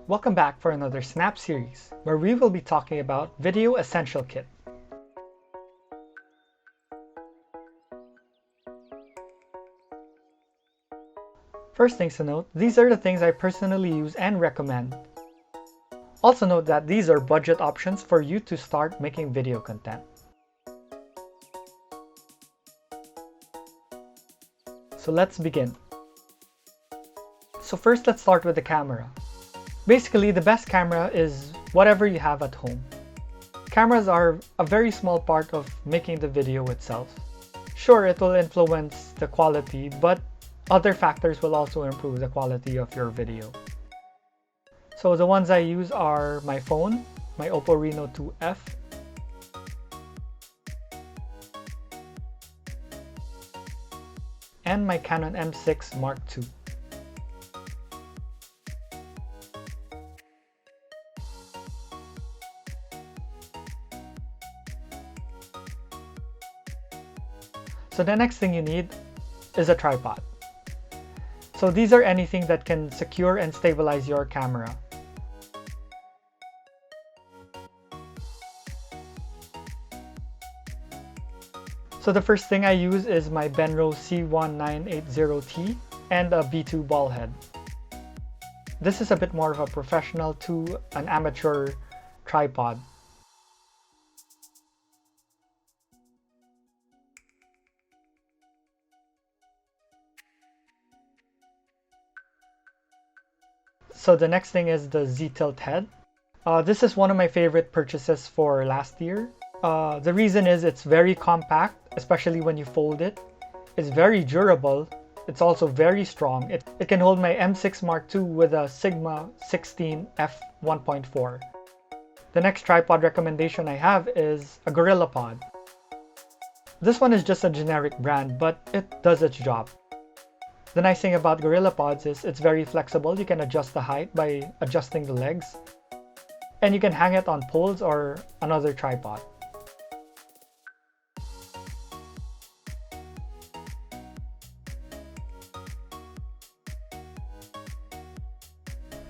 Welcome back for another Snap series, where we will be talking about Video Essential Kit. First things to note, these are the things I personally use and recommend. Also note that these are budget options for you to start making video content. So let's begin. So first, let's start with the camera. Basically, the best camera is whatever you have at home. Cameras are a very small part of making the video itself. Sure, it will influence the quality, but other factors will also improve the quality of your video. So the ones I use are my phone, my Oppo Reno 2F, and my Canon M6 Mark II. So the next thing you need is a tripod. So these are anything that can secure and stabilize your camera. So the first thing I use is my Benro C1980T and a B2 ball head. This is a bit more of a professional to an amateur tripod. So the next thing is the Z-tilt head. This is one of my favorite purchases for last year. The reason is it's very compact, especially when you fold it. It's very durable. It's also very strong. It can hold my M6 Mark II with a Sigma 16 f1.4. The next tripod recommendation I have is a GorillaPod. This one is just a generic brand, but it does its job. The nice thing about GorillaPods is it's very flexible. You can adjust the height by adjusting the legs, and you can hang it on poles or another tripod.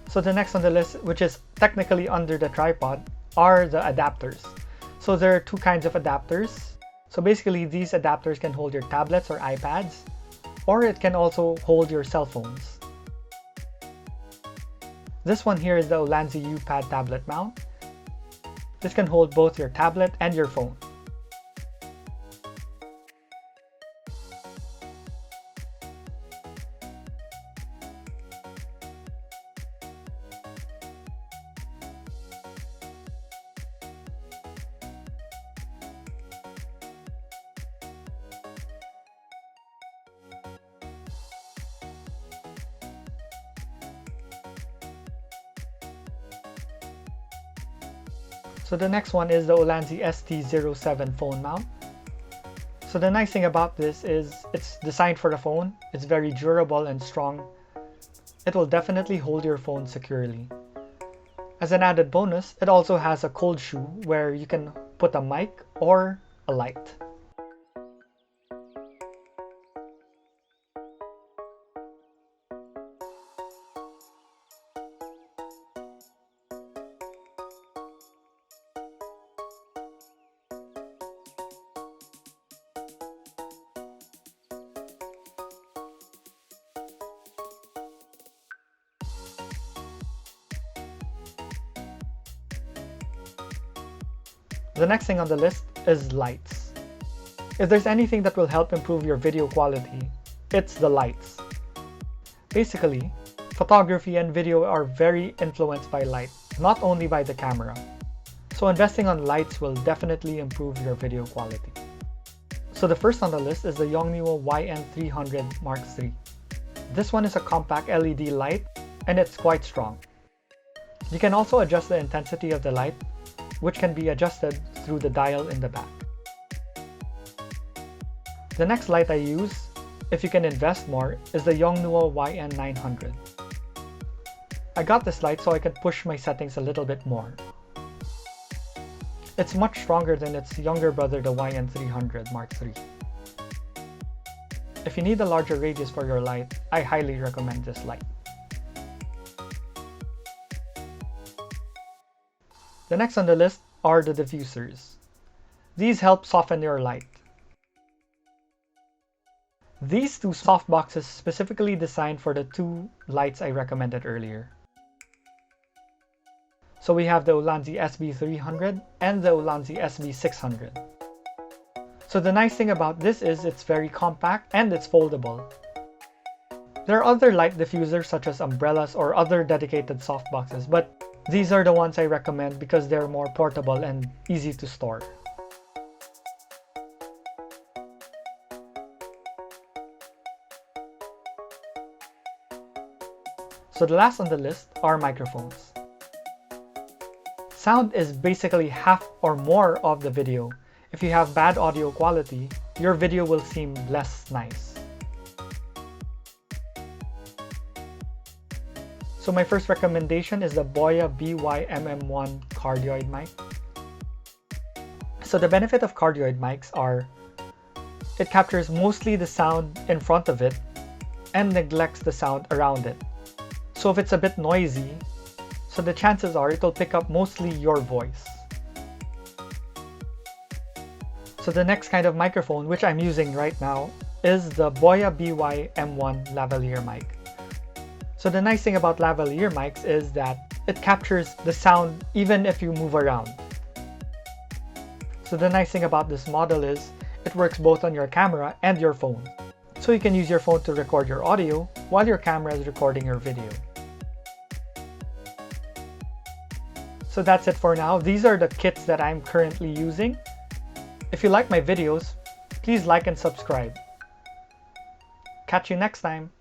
So the next on the list, which is technically under the tripod, are the adapters. So there are two kinds of adapters. So basically these adapters can hold your tablets or iPads, or it can also hold your cell phones. This one here is the Ulanzi U-Pad tablet mount. This can hold both your tablet and your phone. So the next one is the Ulanzi ST07 phone mount. So the nice thing about this is it's designed for the phone. It's very durable and strong. It will definitely hold your phone securely. As an added bonus, it also has a cold shoe where you can put a mic or a light. The next thing on the list is lights. If there's anything that will help improve your video quality, it's the lights. Basically, photography and video are very influenced by light, not only by the camera. So investing on lights will definitely improve your video quality. So the first on the list is the Yongnuo YN300 Mark III. This one is a compact LED light and it's quite strong. You can also adjust the intensity of the light, which can be adjusted through the dial in the back. The next light I use, if you can invest more, is the Yongnuo YN900. I got this light so I can push my settings a little bit more. It's much stronger than its younger brother, the YN300 Mark III. If you need a larger radius for your light, I highly recommend this light. The next on the list are the diffusers. These help soften your light. These two softboxes specifically designed for the two lights I recommended earlier. So we have the Ulanzi SB300 and the Ulanzi SB600. So the nice thing about this is it's very compact and it's foldable. There are other light diffusers such as umbrellas or other dedicated softboxes, but these are the ones I recommend because they're more portable and easy to store. So the last on the list are microphones. Sound is basically half or more of the video. If you have bad audio quality, your video will seem less nice. So my first recommendation is the Boya BY-MM1 cardioid mic. So the benefit of cardioid mics are it captures mostly the sound in front of it and neglects the sound around it. So if it's a bit noisy, so the chances are it'll pick up mostly your voice. So the next kind of microphone, which I'm using right now, is the Boya BY-M1 lavalier mic. So the nice thing about lavalier mics is that it captures the sound even if you move around. So the nice thing about this model is it works both on your camera and your phone. So you can use your phone to record your audio while your camera is recording your video. So that's it for now. These are the kits that I'm currently using. If you like my videos, please like and subscribe. Catch you next time.